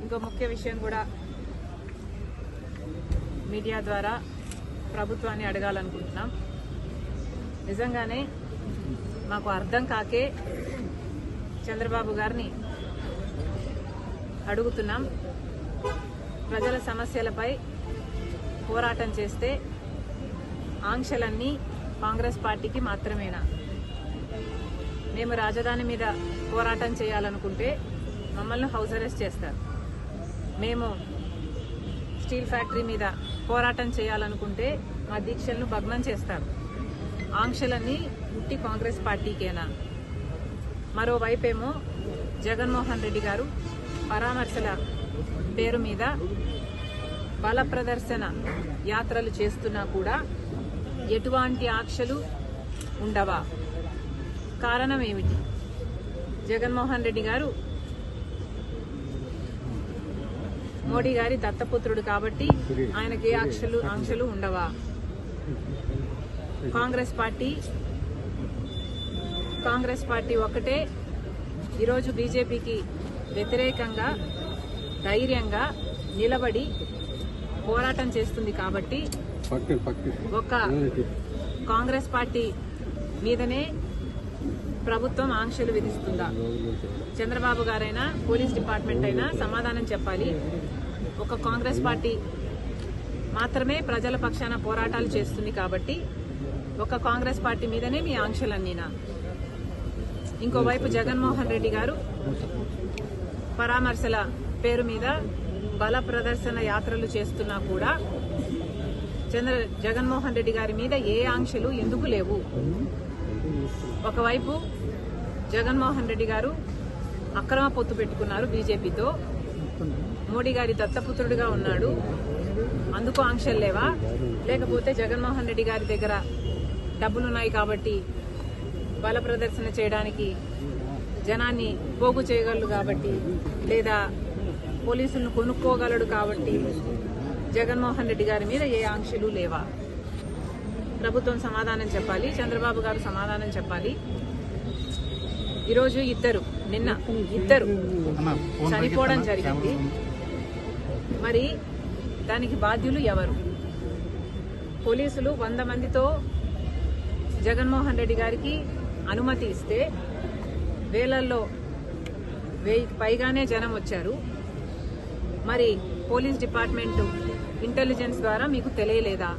ఇంకో ముఖ్య విషయం కూడా మీడియా ద్వారా ప్రభుత్వాన్ని అడగాలనుకుంటున్నాం. నిజంగానే మాకు అర్థం కాకే చంద్రబాబు గారిని అడుగుతున్నాం. ప్రజల సమస్యలపై పోరాటం చేస్తే ఆంక్షలన్నీ కాంగ్రెస్ పార్టీకి మాత్రమేనా? మేము రాజధాని మీద పోరాటం చేయాలనుకుంటే మమ్మల్ని హౌస్ అరెస్ట్ చేస్తారు. మేము స్టీల్ ఫ్యాక్టరీ మీద పోరాటం చేయాలనుకుంటే మా దీక్షలను భగ్నం చేస్తారు. ఆంక్షలన్నీ ఉట్టి కాంగ్రెస్ పార్టీకేనా? మరోవైపేమో జగన్మోహన్ రెడ్డి గారు పరామర్శల పేరు మీద బల ప్రదర్శన యాత్రలు చేస్తున్నా కూడా ఎటువంటి ఆంక్షలు ఉండవా? కారణం ఏమిటి? జగన్మోహన్ రెడ్డి గారు మోడీ గారి దత్తపుత్రుడు కాబట్టి ఆయనకి ఆంక్షలు ఉండవా? కాంగ్రెస్ పార్టీ ఒక్కటే ఈరోజు బీజేపీకి వ్యతిరేకంగా ధైర్యంగా నిలబడి పోరాటం చేస్తుంది కాబట్టి ఒక కాంగ్రెస్ పార్టీ మీదనే ప్రభుత్వం ఆంక్షలు విధిస్తుందా? చంద్రబాబు గారైనా పోలీస్ డిపార్ట్మెంట్ అయినా సమాధానం చెప్పాలి. ఒక కాంగ్రెస్ పార్టీ మాత్రమే ప్రజల పక్షాన పోరాటాలు చేస్తుంది కాబట్టి ఒక కాంగ్రెస్ పార్టీ మీదనే మీ ఆంక్షలన్నీనా? ఇంకోవైపు జగన్మోహన్ రెడ్డి గారు పరామర్శల పేరు మీద బల ప్రదర్శన యాత్రలు చేస్తున్నా కూడా జగన్మోహన్ రెడ్డి గారి మీద ఏ ఆంక్షలు ఎందుకు లేవు? ఒకవైపు జగన్మోహన్ రెడ్డి గారు అక్రమ పొత్తు పెట్టుకున్నారు బీజేపీతో, మోడీ గారి దత్తపుత్రుడిగా ఉన్నాడు, అందుకు ఆంక్షలు లేవా? లేకపోతే జగన్మోహన్ రెడ్డి గారి దగ్గర డబ్బులున్నాయి కాబట్టి బల ప్రదర్శన చేయడానికి జనాన్ని పోగు చేయగలడు కాబట్టి, లేదా పోలీసులను కొనుక్కోగలడు కాబట్టి జగన్మోహన్ రెడ్డి గారి మీద ఏ ఆంక్షలు లేవా? ప్రభుత్వం సమాధానం చెప్పాలి. చంద్రబాబు గారు సమాధానం చెప్పాలి. ఈరోజు నిన్న ఇద్దరు చనిపోవడం జరిగింది. మరి దానికి బాధ్యులు ఎవరు? పోలీసులు 100 మందితో జగన్మోహన్ రెడ్డి గారికి అనుమతి ఇస్తే వేలల్లో 1000కి పైగానే జనం వచ్చారు. మరి పోలీస్ డిపార్ట్మెంట్ ఇంటెలిజెన్స్ ద్వారా మీకు తెలియలేదా?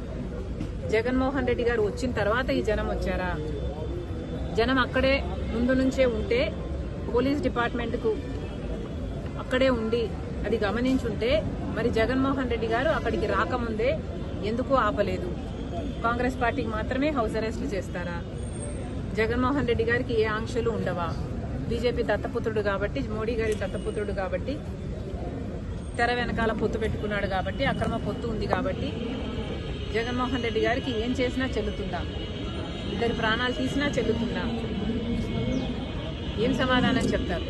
జగన్మోహన్ రెడ్డి గారు వచ్చిన తర్వాత ఈ జనం వచ్చారా? జనం అక్కడే ముందు నుంచే ఉంటే పోలీస్ డిపార్ట్మెంట్కు అక్కడే ఉండి అది గమనించుంటే మరి జగన్మోహన్ రెడ్డి గారు అక్కడికి రాకముందే ఎందుకు ఆపలేదు? కాంగ్రెస్ పార్టీకి మాత్రమే హౌస్ అరెస్టులు చేస్తారా? జగన్మోహన్ రెడ్డి గారికి ఏ ఆంక్షలు ఉండవా? బీజేపీ దత్తపుత్రుడు కాబట్టి, మోడీ గారి దత్తపుత్రుడు కాబట్టి, తెర వెనకాల పొత్తు పెట్టుకున్నాడు కాబట్టి, అక్రమ పొత్తు ఉంది కాబట్టి జగన్మోహన్ రెడ్డి గారికి ఏం చేసినా చెల్లుతుందా? ఇద్దరి ప్రాణాలు తీసినా చెల్లుతుందా? ఏం సమాధానం చెప్తారు?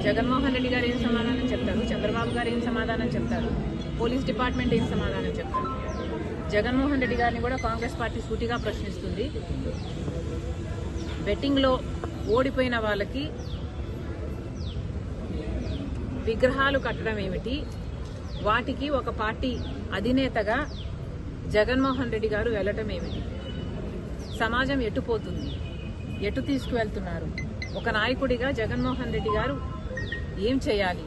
జగన్మోహన్ రెడ్డి గారు ఏం సమాధానం చెప్తారు? చంద్రబాబు గారు ఏం సమాధానం చెప్తారు? పోలీస్ డిపార్ట్మెంట్ ఏం సమాధానం చెప్తారు? జగన్మోహన్ రెడ్డి గారిని కూడా కాంగ్రెస్ పార్టీ సూటిగా ప్రశ్నిస్తుంది. బెట్టింగ్లో ఓడిపోయిన వాళ్ళకి విగ్రహాలు కట్టడం ఏమిటి? వాటికి ఒక పార్టీ అధినేతగా జగన్మోహన్ రెడ్డి గారు వెళ్ళటం ఏమిటి? సమాజం ఎటుపోతుంది? ఎటు తీసుకువెళ్తున్నారు? ఒక నాయకుడిగా జగన్మోహన్ రెడ్డి గారు ఏం చేయాలి?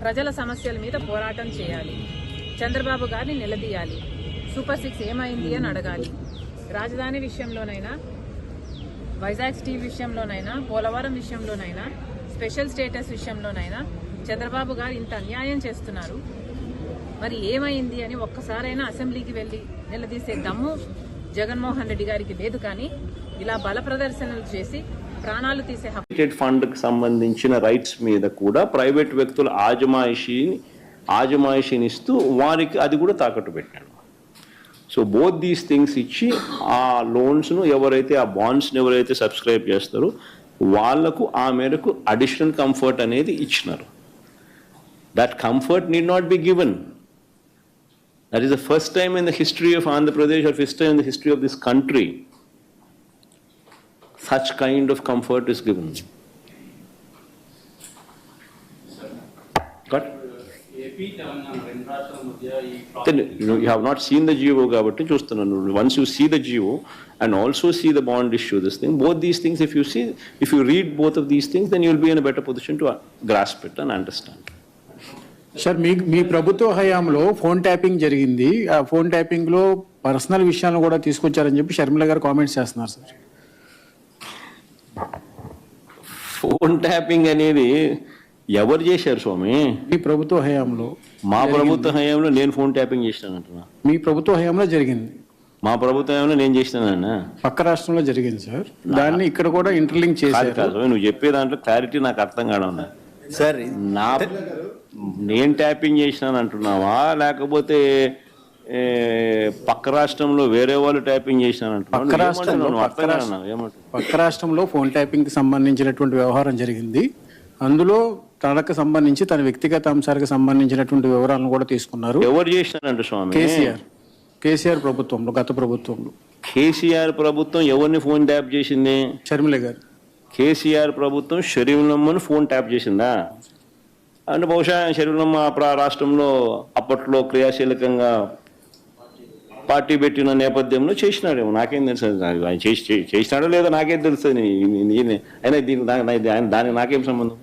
ప్రజల సమస్యల మీద పోరాటం చేయాలి. చంద్రబాబు గారిని నిలదీయాలి. సూపర్ 6 ఏమైంది అని అడగాలి. రాజధాని విషయంలోనైనా, వైజాగ్ స్టీల్ విషయంలోనైనా, పోలవరం విషయంలోనైనా, స్పెషల్ స్టేటస్ విషయంలోనైనా చంద్రబాబు గారు ఇంత అన్యాయం చేస్తున్నారు. మరి ఏమైంది అని ఒక్కసారైనా అసెంబ్లీకి వెళ్లి నిలదీసే దమ్ము జగన్మోహన్ రెడ్డి గారికి లేదు. కానీ ఇలా బల ప్రదర్శనలు చేసి ప్రాణాలు తీసే ఫండ్ కి సంబంధించిన రైట్స్ మీద కూడా ప్రైవేట్ వ్యక్తుల ఆజమాయిషీని ఇస్తూ వారికి అది కూడా తాకట్టు పెట్టాడు. సో బోత్ దీస్ థింగ్స్ ఇచ్చి ఆ లోన్స్ను ఎవరైతే, ఆ బాండ్స్ని ఎవరైతే సబ్స్క్రైబ్ చేస్తారో వాళ్లకు ఆ మేరకు అడిషనల్ కంఫర్ట్ అనేది ఇచ్చినారు. That comfort need not be given. That is the first time in the history of Andhra Pradesh, or first time in the history of this country, such kind of comfort is given. Got? AP Telangana రెండు రాష్ట్రాల మధ్య ఈ Then you have not seen the GO కాబట్టి చూస్తున్నాను. Once you see the GO and also see the bond issue, this thing, both these things, if you read both of these things, then you will be in a better position to grasp it and understand. Sir మీ ప్రభుత్వ హయాంలో phone tapping జరిగింది. ఆ phone tapping లో personal విషయాలను కూడా తీసుకొచ్చారని చెప్పి షర్మిల గారు కామెంట్స్ చేస్తున్నారు సార్. ఫోన్ ట్యాపింగ్ అనేది ఎవరు చేశారు స్వామి? మీ ప్రభుత్వ హయాంలో మా ప్రభుత్వ హయాంలో నేను ఫోన్ ట్యాపింగ్ చేసినానంటున్నా. మీ ప్రభుత్వ హయాంలో జరిగింది. మా ప్రభుత్వ హయాంలో నేను చేసినానన్నా. పక్క రాష్ట్రంలో జరిగింది సార్. దాన్ని ఇక్కడ కూడా ఇంటర్లింక్ చేశారు. కాదు, నువ్వు చెప్పే దాంట్లో క్లారిటీ నాకు అర్థం కావడం. సార్ నేను ట్యాపింగ్ చేసినాను అంటున్నావా, లేకపోతే పక్క రాష్ట్రంలో వేరే వాళ్ళు ట్యాపింగ్ చేసినాను అంటున్నావు? పక్క రాష్ట్రంలో ఫోన్ ట్యాపింగ్ కి సంబంధించినటువంటి వ్యవహారం జరిగింది. అందులో తనకు సంబంధించి తన వ్యక్తిగత అంశాలకు సంబంధించినటువంటి వివరాలను కూడా తీసుకున్నారు. ఎవరు చేసినారంట స్వామి? కేసీఆర్ ప్రభుత్వంలో, గత ప్రభుత్వంలో. కేసీఆర్ ప్రభుత్వం ఎవరిని ఫోన్ ట్యాప్ చేసింది? షర్మిల గారు. కేసీఆర్ ప్రభుత్వం షరీఫ్లమ్మను ఫోన్ ట్యాప్ చేసిందా? అంటే బహుశా షరీఫ్లమ్మ రాష్ట్రంలో అప్పట్లో క్రియాశీలకంగా పార్టీ పెట్టిన నేపథ్యంలో చేసినాడేమో, నాకేం తెలుసు. ఆయన చేసినాడో లేదో నాకేం తెలుస్తుంది. అయినా దానికి నాకేం సంబంధం?